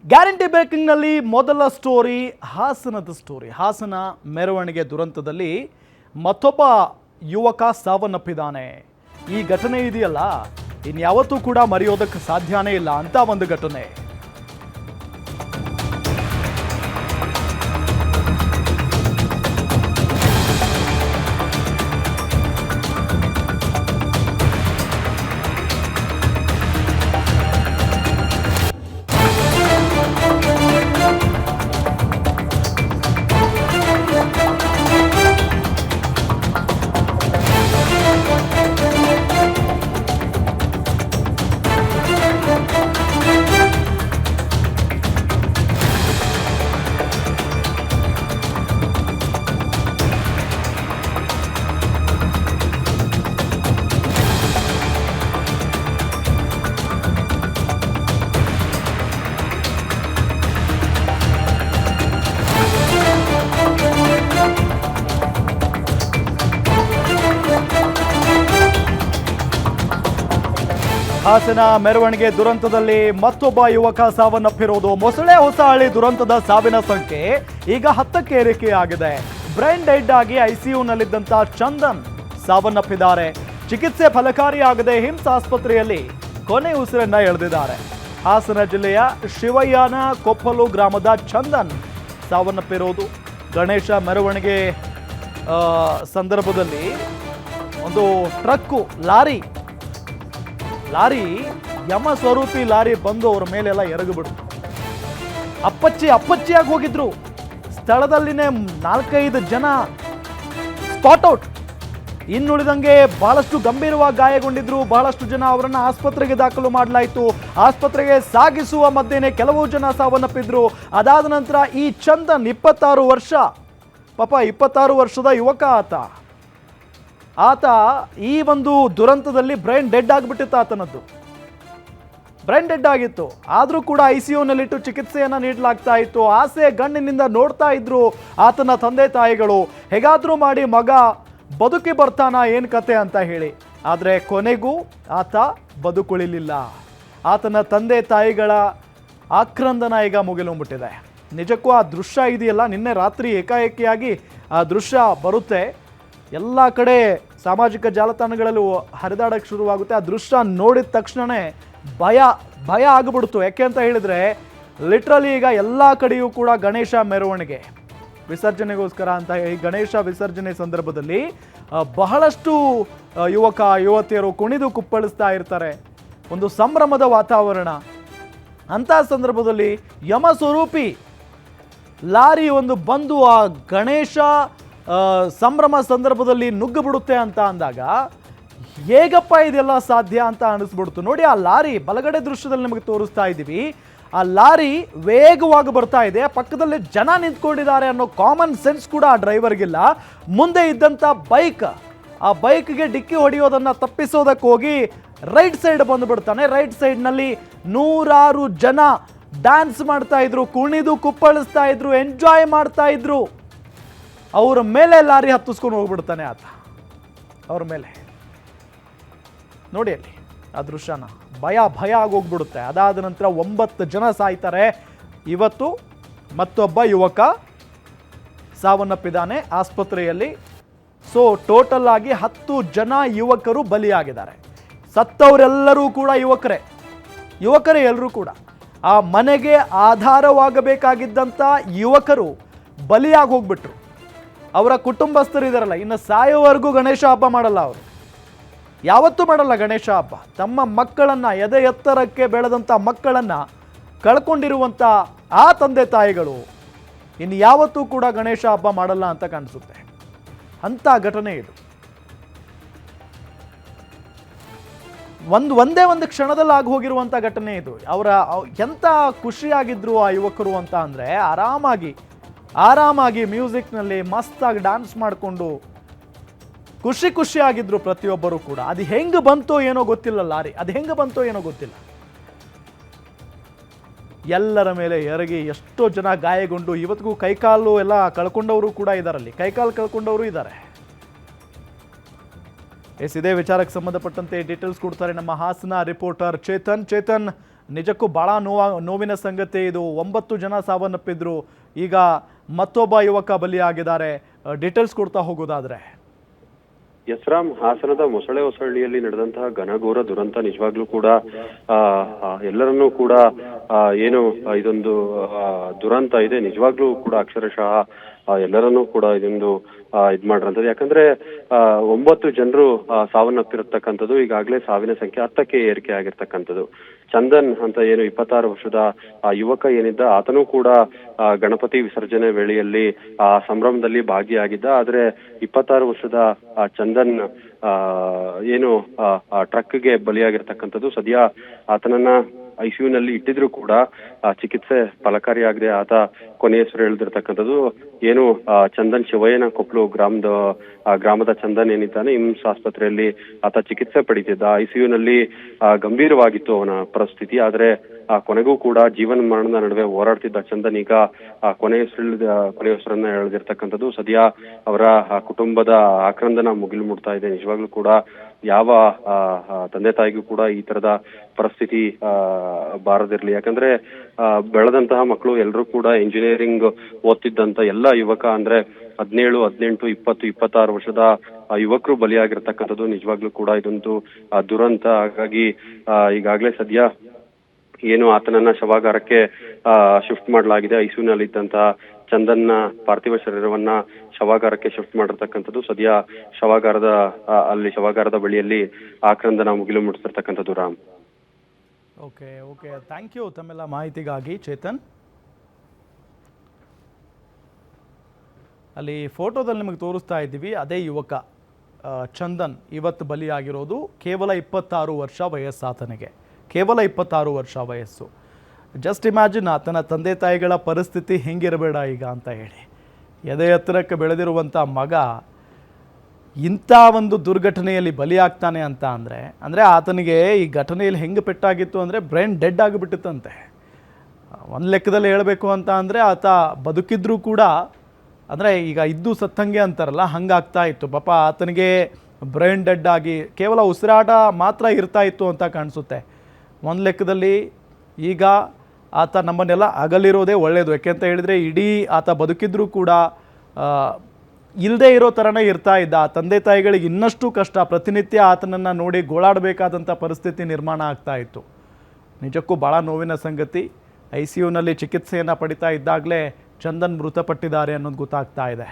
Guarantee ಬ್ರೇಕಿಂಗ್ನಲ್ಲಿ ಮೊದಲ story ಹಾಸನದ story. Hassan ಮೆರವಣಿಗೆ ದುರಂತದಲ್ಲಿ ಮತ್ತೊಬ್ಬ ಯುವಕ ಸಾವನ್ನಪ್ಪಿದ್ದಾನೆ. ಈ ಘಟನೆ ಇದೆಯಲ್ಲ, ಇನ್ಯಾವತ್ತೂ ಕೂಡ ಮರೆಯೋದಕ್ಕೆ ಸಾಧ್ಯನೇ ಇಲ್ಲ ಅಂತ ಒಂದು ಘಟನೆ. ಹಾಸನ ಮೆರವಣಿಗೆ ದುರಂತದಲ್ಲಿ ಮತ್ತೊಬ್ಬ ಯುವಕ ಸಾವನ್ನಪ್ಪಿರುವುದು. ಮೊಸಳೆ ಹೊಸಹಳ್ಳಿ ದುರಂತದ ಸಾವಿನ ಸಂಖ್ಯೆ ಈಗ 10ಕ್ಕೆ ಏರಿಕೆಯಾಗಿದೆ. ಬ್ರೈನ್ ಡೆಡ್ ಆಗಿ ಐಸಿಯುನಲ್ಲಿದ್ದಂಥ ಚಂದನ್ ಸಾವನ್ನಪ್ಪಿದ್ದಾರೆ. ಚಿಕಿತ್ಸೆ ಫಲಕಾರಿಯಾಗದೆ ಹಿಮ್ಸ್ ಆಸ್ಪತ್ರೆಯಲ್ಲಿ ಕೊನೆ ಉಸಿರನ್ನ ಎಳೆದಿದ್ದಾರೆ. ಹಾಸನ ಜಿಲ್ಲೆಯ ಶಿವಯ್ಯನ ಕೊಪ್ಪಲು ಗ್ರಾಮದ ಚಂದನ್ ಸಾವನ್ನಪ್ಪಿರುವುದು. ಗಣೇಶ ಮೆರವಣಿಗೆ ಸಂದರ್ಭದಲ್ಲಿ ಒಂದು ಟ್ರಕ್ಕು ಲಾರಿ ಯಮ ಸ್ವರೂಪಿ ಲಾರಿ ಬಂದು ಅವರ ಮೇಲೆಲ್ಲ ಎರಗಿಬಿಡ್ತು. ಅಪ್ಪಚ್ಚಿಯಾಗಿ ಹೋಗಿದ್ರು. ಸ್ಥಳದಲ್ಲಿನೇ 4-5 ಜನ ಸ್ಪಾಟ್ ಔಟ್. ಇನ್ನುಳಿದಂಗೆ ಬಹಳಷ್ಟು ಗಂಭೀರವಾಗಿ ಗಾಯಗೊಂಡಿದ್ರು. ಬಹಳಷ್ಟು ಜನ ಅವರನ್ನ ಆಸ್ಪತ್ರೆಗೆ ದಾಖಲು ಮಾಡಲಾಯಿತು. ಆಸ್ಪತ್ರೆಗೆ ಸಾಗಿಸುವ ಮಧ್ಯೆನೇ ಕೆಲವು ಜನ ಸಾವನ್ನಪ್ಪಿದ್ರು. ಅದಾದ ನಂತರ ಈ ಚಂದನ್ 26 ವರ್ಷ, ಪಾಪ 26 ವರ್ಷದ ಯುವಕ ಆತ ಈ ಒಂದು ದುರಂತದಲ್ಲಿ ಬ್ರೈನ್ ಡೆಡ್ ಆಗಿಬಿಟ್ಟಿತ್ತು. ಆತನದ್ದು ಬ್ರೈನ್ ಡೆಡ್ ಆಗಿತ್ತು. ಆದರೂ ಕೂಡ ಐಸಿಯುನಲ್ಲಿಟ್ಟು ಚಿಕಿತ್ಸೆಯನ್ನು ನೀಡಲಾಗ್ತಾ ಇತ್ತು. ಆಸೆ ಗಣ್ಣಿನಿಂದ ನೋಡ್ತಾ ಇದ್ರು ಆತನ ತಂದೆ ತಾಯಿಗಳು, ಹೇಗಾದರೂ ಮಾಡಿ ಮಗ ಬದುಕಿ ಬರ್ತಾನ, ಏನು ಕತೆ ಅಂತ ಹೇಳಿ. ಆದರೆ ಕೊನೆಗೂ ಆತ ಬದುಕುಳಿಲಿಲ್ಲ. ಆತನ ತಂದೆ ತಾಯಿಗಳ ಆಕ್ರಂದನ ಈಗ ಮುಗಿಲುಂಬಿಟ್ಟಿದೆ. ನಿಜಕ್ಕೂ ಆ ದೃಶ್ಯ ಇದೆಯಲ್ಲ, ನಿನ್ನೆ ರಾತ್ರಿ ಏಕಾಏಕಿಯಾಗಿ ಆ ದೃಶ್ಯ ಬರುತ್ತೆ, ಎಲ್ಲ ಕಡೆ ಸಾಮಾಜಿಕ ಜಾಲತಾಣಗಳಲ್ಲೂ ಹರಿದಾಡಕ್ಕೆ ಶುರುವಾಗುತ್ತೆ. ಆ ದೃಶ್ಯ ನೋಡಿದ ತಕ್ಷಣವೇ ಭಯ ಆಗಿಬಿಡ್ತು. ಯಾಕೆ ಅಂತ ಹೇಳಿದರೆ ಲಿಟ್ರಲಿ ಈಗ ಎಲ್ಲ ಕಡೆಯೂ ಕೂಡ ಗಣೇಶ ಮೆರವಣಿಗೆ ವಿಸರ್ಜನೆಗೋಸ್ಕರ ಅಂತ ಹೇಳಿ ಗಣೇಶ ವಿಸರ್ಜನೆ ಸಂದರ್ಭದಲ್ಲಿ ಬಹಳಷ್ಟು ಯುವಕ ಯುವತಿಯರು ಕುಣಿದು ಕುಪ್ಪಳಿಸ್ತಾ ಇರ್ತಾರೆ. ಒಂದು ಸಂಭ್ರಮದ ವಾತಾವರಣ. ಅಂಥ ಸಂದರ್ಭದಲ್ಲಿ ಯಮ ಸ್ವರೂಪಿ ಲಾರಿ ಒಂದು ಬಂದು ಆ ಗಣೇಶ ಸಂಭ್ರಮ ಸಂದರ್ಭದಲ್ಲಿ ನುಗ್ಗು ಬಿಡುತ್ತೆ ಅಂತ ಅಂದಾಗ ಹೇಗಪ್ಪ ಇದೆಲ್ಲ ಸಾಧ್ಯ ಅಂತ ಅನಿಸ್ಬಿಡ್ತು. ನೋಡಿ, ಆ ಲಾರಿ ಬಲಗಡೆ ದೃಶ್ಯದಲ್ಲಿ ನಮಗೆ ತೋರಿಸ್ತಾ ಇದ್ದೀವಿ. ಆ ಲಾರಿ ವೇಗವಾಗಿ ಬರ್ತಾ ಇದೆ, ಪಕ್ಕದಲ್ಲಿ ಜನ ನಿಂತ್ಕೊಂಡಿದ್ದಾರೆ ಅನ್ನೋ ಕಾಮನ್ ಸೆನ್ಸ್ ಕೂಡ ಆ ಡ್ರೈವರ್ಗಿಲ್ಲ. ಮುಂದೆ ಇದ್ದಂಥ ಆ ಬೈಕ್ಗೆ ಡಿಕ್ಕಿ ಹೊಡೆಯೋದನ್ನು ತಪ್ಪಿಸೋದಕ್ಕೆ ಹೋಗಿ ರೈಟ್ ಸೈಡ್ ಬಂದುಬಿಡ್ತಾನೆ. ರೈಟ್ ಸೈಡ್ನಲ್ಲಿ 100 ಜನ ಡ್ಯಾನ್ಸ್ ಮಾಡ್ತಾ ಇದ್ರು, ಕುಣಿದು ಕುಪ್ಪಳಿಸ್ತಾ ಇದ್ರು, ಎಂಜಾಯ್ ಮಾಡ್ತಾ ಇದ್ರು. ಅವರ ಮೇಲೆ ಲಾರಿ ಹತ್ತಿಸ್ಕೊಂಡು ಹೋಗ್ಬಿಡ್ತಾನೆ ಆತ. ಅವ್ರ ಮೇಲೆ ನೋಡಿ ಅಲ್ಲಿ ಆ ದೃಶ್ಯನ, ಭಯ ಆಗೋಗ್ಬಿಡುತ್ತೆ. ಅದಾದ ನಂತರ 9 ಜನ ಸಾಯ್ತಾರೆ. ಇವತ್ತು ಮತ್ತೊಬ್ಬ ಯುವಕ ಸಾವನ್ನಪ್ಪಿದ್ದಾನೆ ಆಸ್ಪತ್ರೆಯಲ್ಲಿ. ಸೊ ಟೋಟಲ್ ಆಗಿ 10 ಜನ ಯುವಕರು ಬಲಿಯಾಗಿದ್ದಾರೆ. ಸತ್ತವರೆಲ್ಲರೂ ಕೂಡ ಯುವಕರೇ ಎಲ್ಲರೂ ಕೂಡ. ಆ ಮನೆಗೆ ಆಧಾರವಾಗಬೇಕಾಗಿದ್ದಂಥ ಯುವಕರು ಬಲಿಯಾಗಿ ಹೋಗ್ಬಿಟ್ರು. ಅವರ ಕುಟುಂಬಸ್ಥರು ಇದಾರಲ್ಲ, ಇನ್ನು ಸಾಯೋವರೆಗೂ ಗಣೇಶ ಹಬ್ಬ ಮಾಡಲ್ಲ. ಅವರು ಯಾವತ್ತೂ ಮಾಡಲ್ಲ ಗಣೇಶ ಹಬ್ಬ. ತಮ್ಮ ಮಕ್ಕಳನ್ನು, ಎದೆ ಎತ್ತರಕ್ಕೆ ಬೆಳೆದಂಥ ಮಕ್ಕಳನ್ನು ಕಳ್ಕೊಂಡಿರುವಂಥ ಆ ತಂದೆ ತಾಯಿಗಳು ಇನ್ನು ಯಾವತ್ತೂ ಕೂಡ ಗಣೇಶ ಹಬ್ಬ ಮಾಡಲ್ಲ ಅಂತ ಕಾಣಿಸುತ್ತೆ. ಅಂಥ ಘಟನೆ ಇದು. ಒಂದೇ ಒಂದು ಕ್ಷಣದಲ್ಲಿ ಆಗಿ ಹೋಗಿರುವಂಥ ಘಟನೆ ಇದು. ಎಂಥ ಖುಷಿಯಾಗಿದ್ರು ಆ ಯುವಕರು ಅಂತ ಅಂದರೆ, ಆರಾಮಾಗಿ ಮ್ಯೂಸಿಕ್ನಲ್ಲಿ ಮಸ್ತಾಗಿ ಡ್ಯಾನ್ಸ್ ಮಾಡಿಕೊಂಡು ಖುಷಿಯಾಗಿದ್ರು ಪ್ರತಿಯೊಬ್ಬರು ಕೂಡ. ಅದು ಹೆಂಗೆ ಬಂತೋ ಏನೋ ಗೊತ್ತಿಲ್ಲ ಲಾರಿ, ಅದು ಹೆಂಗೆ ಬಂತೋ ಏನೋ ಗೊತ್ತಿಲ್ಲ. ಎಲ್ಲರ ಮೇಲೆ ಎರಗಿ ಎಷ್ಟೋ ಜನ ಗಾಯಗೊಂಡು ಇವತ್ತಿಗೂ ಕೈಕಾಲು ಎಲ್ಲ ಕಳ್ಕೊಂಡವರು ಕೂಡ ಇದ್ದಾರಲ್ಲಿ, ಕೈಕಾಲು ಕಳ್ಕೊಂಡವರು ಇದ್ದಾರೆ. ಇದೇ ವಿಚಾರಕ್ಕೆ ಸಂಬಂಧಪಟ್ಟಂತೆ ಡೀಟೇಲ್ಸ್ ಕೊಡ್ತಾರೆ ನಮ್ಮ ಹಾಸನ ರಿಪೋರ್ಟರ್ ಚೇತನ್. ನಿಜಕ್ಕೂ ಭಾಳ ನೋವಿನ ಸಂಗತಿ ಇದು. 9 ಜನ ಸಾವನ್ನಪ್ಪಿದ್ರು, ಈಗ ಮತ್ತೊಬ್ಬ ಯುವಕ ಬಲಿಯಾಗಿದ್ದಾರೆ. ಡೀಟೇಲ್ಸ್ ಕೊಡ್ತಾ ಹೋಗೋದಾದ್ರೆ ಯಸ್ರಾಮ್, ಹಾಸನದ ಮೊಸಳೆ ಹೊಸಳ್ಳಿಯಲ್ಲಿ ನಡೆದಂತಹ ಘನಘೋರ ದುರಂತ ನಿಜವಾಗ್ಲೂ ಕೂಡ ಎಲ್ಲರನ್ನೂ ಕೂಡ ಏನು ಇದೊಂದು ದುರಂತ ಇದೆ, ನಿಜವಾಗ್ಲೂ ಕೂಡ ಅಕ್ಷರಶಃ ಎಲ್ಲರನ್ನೂ ಕೂಡ ಇದೊಂದು ಇದ್ ಮಾಡ್ರಂಥದ್ದು. ಯಾಕಂದ್ರೆ 9 ಜನರು ಸಾವನ್ನಪ್ಪಿರತಕ್ಕಂಥದ್ದು. ಈಗಾಗಲೇ ಸಾವಿನ ಸಂಖ್ಯೆ 10ಕ್ಕೆ ಏರಿಕೆ ಆಗಿರ್ತಕ್ಕಂಥದ್ದು. ಚಂದನ್ ಅಂತ ಏನು 26 ವರ್ಷದ ಯುವಕ ಏನಿದ್ದ, ಆತನೂ ಕೂಡ ಗಣಪತಿ ವಿಸರ್ಜನೆ ವೇಳೆಯಲ್ಲಿ ಸಂಭ್ರಮದಲ್ಲಿ ಭಾಗಿಯಾಗಿದ್ದ. ಆದ್ರೆ 26 ವರ್ಷದ ಚಂದನ್ ಏನು ಟ್ರಕ್ಗೆ ಬಲಿಯಾಗಿರ್ತಕ್ಕಂಥದ್ದು. ಸದ್ಯ ಆತನನ್ನ ICU-ನಲ್ಲಿ ಇಟ್ಟಿದ್ರು ಕೂಡ ಚಿಕಿತ್ಸೆ ಫಲಕಾರಿಯಾಗದೆ ಆತ ಕೊನೆಯೆಸರು ಎಳೆದಿರ್ತಕ್ಕಂಥದ್ದು. ಏನು ಚಂದನ್ ಶಿವಯ್ಯನ ಕೊಪ್ಪಳು ಗ್ರಾಮದ ಚಂದನ್ ಏನಿದ್ದಾನೆ, ಇಮ್ಸ್ ಆಸ್ಪತ್ರೆಯಲ್ಲಿ ಆತ ಚಿಕಿತ್ಸೆ ಪಡಿತಿದ್ದ. ICU-ನಲ್ಲಿ ಗಂಭೀರವಾಗಿತ್ತು ಅವನ ಪರಿಸ್ಥಿತಿ. ಆದ್ರೆ ಕೊನೆಗೂ ಕೂಡ ಜೀವನ ಮರಣದ ನಡುವೆ ಹೋರಾಡ್ತಿದ್ದ ಚಂದನ್ ಈಗ ಕೊನೆಯೆಸರನ್ನ ಎಳೆದಿರ್ತಕ್ಕಂಥದ್ದು. ಸದ್ಯ ಅವರ ಕುಟುಂಬದ ಆಕ್ರಂದನ ಮುಗಿಲು ಮುಟ್ತಾ ಇದೆ. ನಿಜವಾಗ್ಲೂ ಕೂಡ ಯಾವ ತಂದೆ ತಾಯಿಗೂ ಕೂಡ ಈ ತರದ ಪರಿಸ್ಥಿತಿ ಬಾರದಿರ್ಲಿ. ಯಾಕಂದ್ರೆ ಬೆಳೆದಂತಹ ಮಕ್ಕಳು ಎಲ್ಲರೂ ಕೂಡ ಇಂಜಿನಿಯರಿಂಗ್ ಓದ್ತಿದ್ದಂತ ಎಲ್ಲ ಯುವಕ ಅಂದ್ರೆ 17, 18, 20, 26 ವರ್ಷದ ಯುವಕರು ಬಲಿಯಾಗಿರ್ತಕ್ಕಂಥದ್ದು. ನಿಜವಾಗ್ಲೂ ಕೂಡ ಇದೊಂದು ದುರಂತ. ಹಾಗಾಗಿ ಈಗಾಗಲೇ ಸದ್ಯ ಏನು ಆತನನ್ನ ಶವಾಗಾರಕ್ಕೆ ಶಿಫ್ಟ್ ಮಾಡಲಾಗಿದೆ. ICU-ನಲ್ಲಿ ಇದ್ದಂತಹ ಚಂದನ್ನ ಪಾರ್ಥಿವ ಶರೀರವನ್ನ ಶವಾಗಾರಕ್ಕೆ ಶಿಫ್ಟ್ ಮಾಡಿರ್ತಕ್ಕಂಥದ್ದು. ಸದ್ಯ ಶವಾಗಾರದ ಬಳಿಯಲ್ಲಿ ಆಕ್ರಂದನ ಮುಗಿಲು ಮುಟ್ಟಿರ್ತಕ್ಕಂಥದ್ದು. ರಾಮ್, ಓಕೆ, ಥ್ಯಾಂಕ್ ಯು ತಮ್ಮೆಲ್ಲ ಮಾಹಿತಿಗಾಗಿ. ಚೇತನ್, ಅಲ್ಲಿ ಫೋಟೋದಲ್ಲಿ ನಿಮಗೆ ತೋರಿಸ್ತಾ ಇದ್ದೀವಿ, ಅದೇ ಯುವಕ ಚಂದನ್ ಇವತ್ತು ಬಲಿಯಾಗಿರೋದು. ಕೇವಲ 26 ವರ್ಷ ವಯಸ್ಸು ಆತನಿಗೆ, ಕೇವಲ 26 ವರ್ಷ ವಯಸ್ಸು. ಜಸ್ಟ್ ಇಮ್ಯಾಜಿನ್ ಆತನ ತಂದೆ ತಾಯಿಗಳ ಪರಿಸ್ಥಿತಿ ಹೆಂಗಿರಬೇಡ ಈಗ ಅಂತ ಹೇಳಿ. ಎದೆ ಎತ್ತರಕ್ಕೆ ಬೆಳೆದಿರುವಂಥ ಮಗ ಇಂಥ ಒಂದು ದುರ್ಘಟನೆಯಲ್ಲಿ ಬಲಿಯಾಗ್ತಾನೆ ಅಂತ ಅಂದರೆ ಆತನಿಗೆ ಈ ಘಟನೆಯಲ್ಲಿ ಹೆಂಗೆ ಪೆಟ್ಟಾಗಿತ್ತು ಅಂದರೆ ಬ್ರೈನ್ ಡೆಡ್ ಆಗಿಬಿಟ್ಟಿತ್ತಂತೆ. ಒಂದು ಲೆಕ್ಕದಲ್ಲಿ ಹೇಳಬೇಕು ಅಂತ ಅಂದರೆ ಆತ ಬದುಕಿದ್ರೂ ಕೂಡ ಅಂದರೆ ಈಗ ಇದ್ದು ಸತ್ತಂಗೆ ಅಂತಾರಲ್ಲ, ಹಂಗಾಗ್ತಾ ಇತ್ತು. ಪಾಪ ಆತನಿಗೆ ಬ್ರೈನ್ ಡೆಡ್ ಆಗಿ ಕೇವಲ ಉಸಿರಾಟ ಮಾತ್ರ ಇರ್ತಾ ಇತ್ತು ಅಂತ ಕಾಣಿಸುತ್ತೆ. ಒಂದು ಲೆಕ್ಕದಲ್ಲಿ ಈಗ ಆತ ನಮ್ಮನ್ನೆಲ್ಲ ಅಗಲಿರೋದೇ ಒಳ್ಳೆಯದು. ಯಾಕೆಂತ ಹೇಳಿದರೆ ಇಡೀ ಆತ ಬದುಕಿದ್ರೂ ಕೂಡ ಇಲ್ಲದೆ ಇರೋ ಥರನೇ ಇರ್ತಾ ಇದ್ದ. ಆ ತಂದೆ ತಾಯಿಗಳಿಗೆ ಇನ್ನಷ್ಟು ಕಷ್ಟ, ಪ್ರತಿನಿತ್ಯ ಆತನನ್ನು ನೋಡಿ ಗೋಳಾಡಬೇಕಾದಂಥ ಪರಿಸ್ಥಿತಿ ನಿರ್ಮಾಣ ಆಗ್ತಾ ಇತ್ತು. ನಿಜಕ್ಕೂ ಭಾಳ ನೋವಿನ ಸಂಗತಿ. ICU-ನಲ್ಲಿ ಚಿಕಿತ್ಸೆಯನ್ನು ಪಡಿತಾ ಇದ್ದಾಗಲೇ ಚಂದನ್ ಮೃತಪಟ್ಟಿದ್ದಾರೆ ಅನ್ನೋದು ಗೊತ್ತಾಗ್ತಾ ಇದೆ.